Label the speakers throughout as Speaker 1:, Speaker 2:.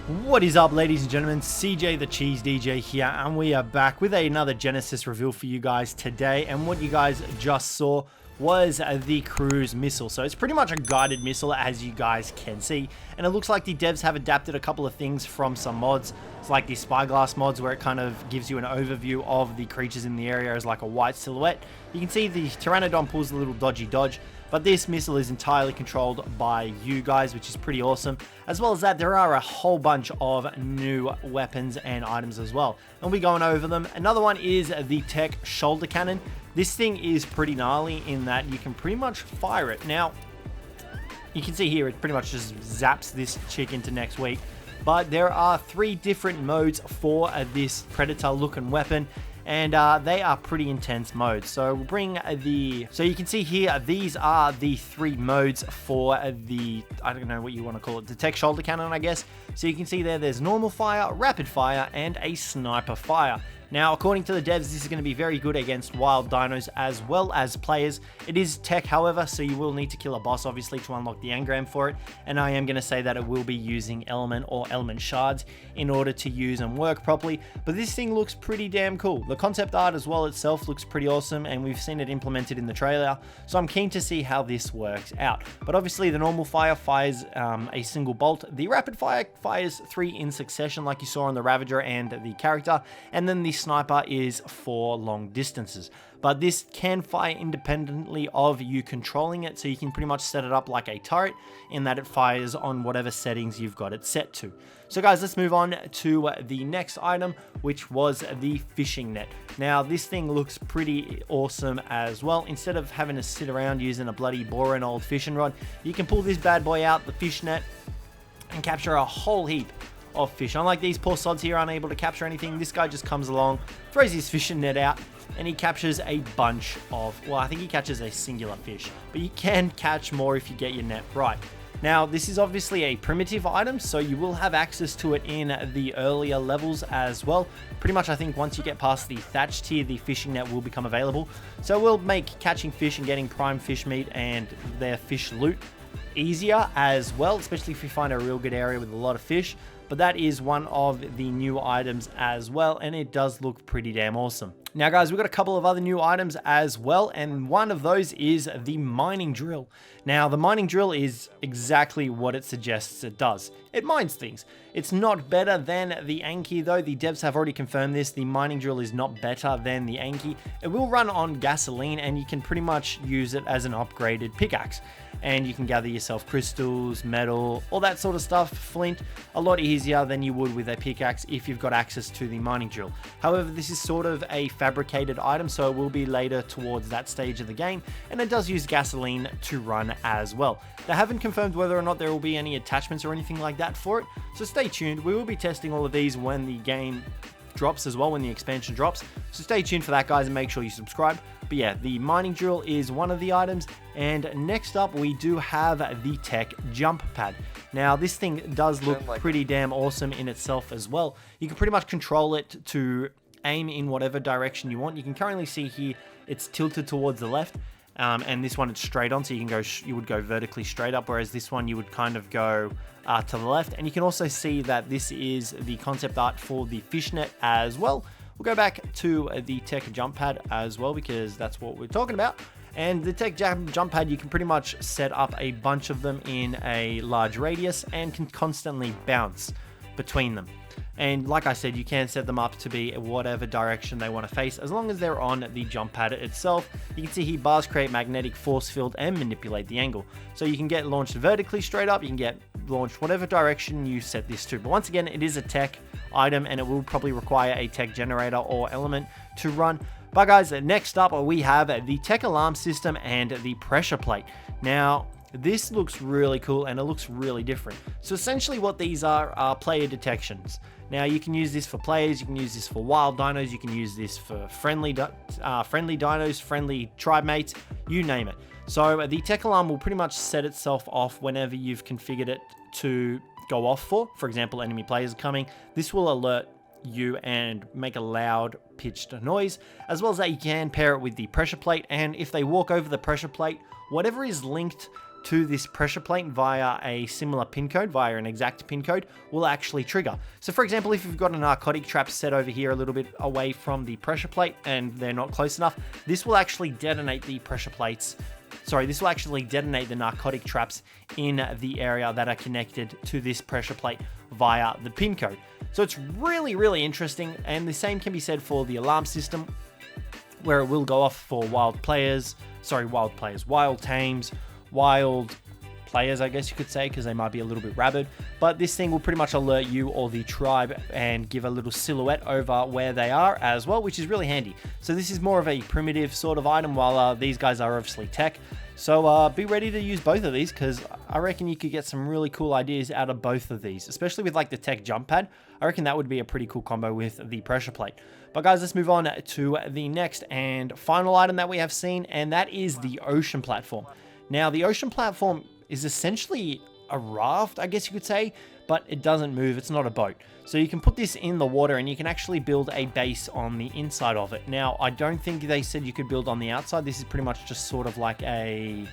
Speaker 1: What is up, ladies and gentlemen? Cjthecheesedj here, and we are back with another Genesis reveal for you guys today. And what you guys just saw was the cruise missile. So it's pretty much a guided missile, as you guys can see, and it looks like the devs have adapted a couple of things from some mods. It's like the spyglass mods, where it kind of gives you an overview of the creatures in the area as like a white silhouette. You can see the Pteranodon pulls a little dodgy dodge, but this missile is entirely controlled by you guys, which is pretty awesome. As well as that, there are a whole bunch of new weapons and items as well, and we'll be going over them. Another one is the TEK shoulder cannon. This thing is pretty gnarly in that you can pretty much fire it. Now, you can see here, it pretty much just zaps this chick into next week. But there are 3 different modes for this predator looking weapon, and they are pretty intense modes. So we'll bring so you can see here, these are the 3 modes for the, I don't know what you want to call it, the TEK shoulder cannon, I guess. So you can see there's normal fire, rapid fire, and a sniper fire. Now, according to the devs, this is going to be very good against wild dinos as well as players. It is TEK, however, so you will need to kill a boss, obviously, to unlock the engram for it. And I am going to say that it will be using element or element shards in order to use and work properly. But this thing looks pretty damn cool. The concept art as well itself looks pretty awesome, and we've seen it implemented in the trailer. So I'm keen to see how this works out. But obviously, the normal fire fires a single bolt. The rapid fire fires 3 in succession, like you saw on the Ravager and the character. And then the sniper is for long distances, but this can fire independently of you controlling it, so you can pretty much set it up like a turret in that it fires on whatever settings you've got it set to. So guys, let's move on to the next item, which was the fishing net. Now, this thing looks pretty awesome as well. Instead of having to sit around using a bloody boring old fishing rod, you can pull this bad boy out, the fish net, and capture a whole heap of fish. Unlike these poor sods here, unable to capture anything, this guy just comes along, throws his fishing net out, and he captures a bunch of, well, I think he catches a singular fish, but you can catch more if you get your net right. Now, this is obviously a primitive item, so you will have access to it in the earlier levels as well. Pretty much, I think once you get past the thatch tier, the fishing net will become available. So it will make catching fish and getting prime fish meat and their fish loot easier as well, especially if you find a real good area with a lot of fish. But that is one of the new items as well, and it does look pretty damn awesome. Now guys, we've got a couple of other new items as well, and one of those is the mining drill. Now, the mining drill is exactly what it suggests it does. It mines things. It's not better than the Anki though. The devs have already confirmed this. The mining drill is not better than the Anki. It will run on gasoline, and you can pretty much use it as an upgraded pickaxe. And you can gather yourself crystals, metal, all that sort of stuff, flint, a lot easier than you would with a pickaxe if you've got access to the mining drill. However, this is sort of a fabricated item, so it will be later towards that stage of the game, and it does use gasoline to run as well. They haven't confirmed whether or not there will be any attachments or anything like that for it, so stay tuned. We will be testing all of these when the game drops as well, when the expansion drops, so stay tuned for that, guys, and make sure you subscribe. But yeah, the mining drill is one of the items, and next up we do have the TEK jump pad. Now, this thing does look pretty damn awesome in itself as well. You can pretty much control it to aim in whatever direction you want. You can currently see here it's tilted towards the left, and this one it's straight on, so you can go, you would go vertically straight up, whereas this one you would kind of go to the left. And you can also see that this is the concept art for the fishnet as well. We'll go back to the TEK jump pad as well, because that's what we're talking about. And the TEK jump pad, you can pretty much set up a bunch of them in a large radius and can constantly bounce between them. And like I said, you can set them up to be whatever direction they want to face, as long as they're on the jump pad itself. You can see here bars create magnetic force field and manipulate the angle. So you can get launched vertically straight up, you can get launched whatever direction you set this to. But once again, it is a TEK item, and it will probably require a TEK generator or element to run. But guys, next up we have the TEK alarm system and the pressure plate. Now, this looks really cool, and it looks really different. So essentially what these are player detections. Now, you can use this for players, you can use this for wild dinos, you can use this for friendly dinos, friendly tribe mates, you name it. So the TEK alarm will pretty much set itself off whenever you've configured it to go off for example, enemy players are coming. This will alert you and make a loud pitched noise. As well as that, you can pair it with the pressure plate, and if they walk over the pressure plate, whatever is linked to this pressure plate via a similar pin code, via an exact pin code, will actually trigger. So for example, if you've got a narcotic trap set over here a little bit away from the pressure plate and they're not close enough, this will actually detonate the pressure plates. Sorry, this will actually detonate the narcotic traps in the area that are connected to this pressure plate via the pin code. So it's really, really interesting, and the same can be said for the alarm system, where it will go off for wild tames, wild players, I guess you could say, because they might be a little bit rabid. But this thing will pretty much alert you or the tribe and give a little silhouette over where they are as well, which is really handy. So this is more of a primitive sort of item, while these guys are obviously tech. So be ready to use both of these, because I reckon you could get some really cool ideas out of both of these, especially with like the tech jump pad. I reckon that would be a pretty cool combo with the pressure plate. But guys, let's move on to the next and final item that we have seen, and that is the Ocean Platform. Now, the Ocean Platform is essentially a raft, I guess you could say, but it doesn't move. It's not a boat. So you can put this in the water and you can actually build a base on the inside of it. Now, I don't think they said you could build on the outside. This is pretty much just sort of like a,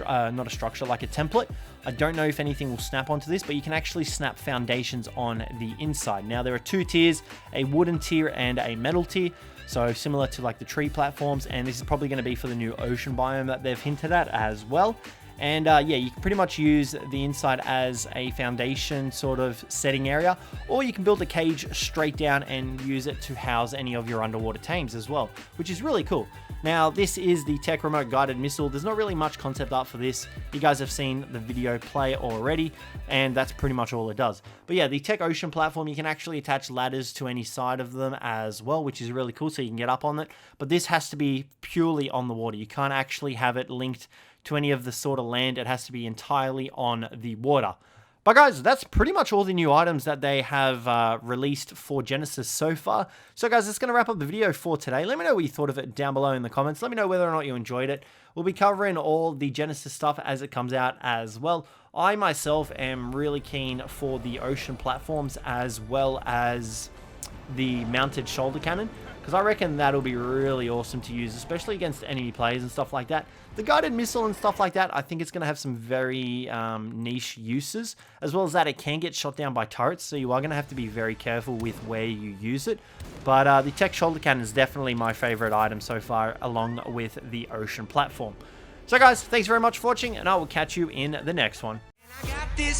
Speaker 1: not a structure, like a template. I don't know if anything will snap onto this, but you can actually snap foundations on the inside. Now, there are two tiers, a wooden tier and a metal tier. So similar to like the tree platforms, and this is probably going to be for the new ocean biome that they've hinted at as well. And yeah, you can pretty much use the inside as a foundation sort of setting area, or you can build a cage straight down and use it to house any of your underwater tames as well, which is really cool. Now, this is the TEK Remote Guided Missile. There's not really much concept art for this. You guys have seen the video play already, and that's pretty much all it does. But yeah, the TEK Ocean Platform, you can actually attach ladders to any side of them as well, which is really cool, so you can get up on it. But this has to be purely on the water. You can't actually have it linked to any of the sort of land. It has to be entirely on the water. But guys, that's pretty much all the new items that they have released for Genesis so far. So guys, that's going to wrap up the video for today. Let me know what you thought of it down below in the comments. Let me know whether or not you enjoyed it. We'll be covering all the Genesis stuff as it comes out as well. I myself am really keen for the ocean platforms as well as the mounted shoulder cannon, because I reckon that'll be really awesome to use, especially against enemy players and stuff like that. The guided missile and stuff like that, I think it's going to have some very niche uses, as well as that it can get shot down by turrets, so you are going to have to be very careful with where you use it. But the TEK shoulder cannon is definitely my favorite item so far, along with the ocean platform. So guys, thanks very much for watching, and I will catch you in the next one. I got this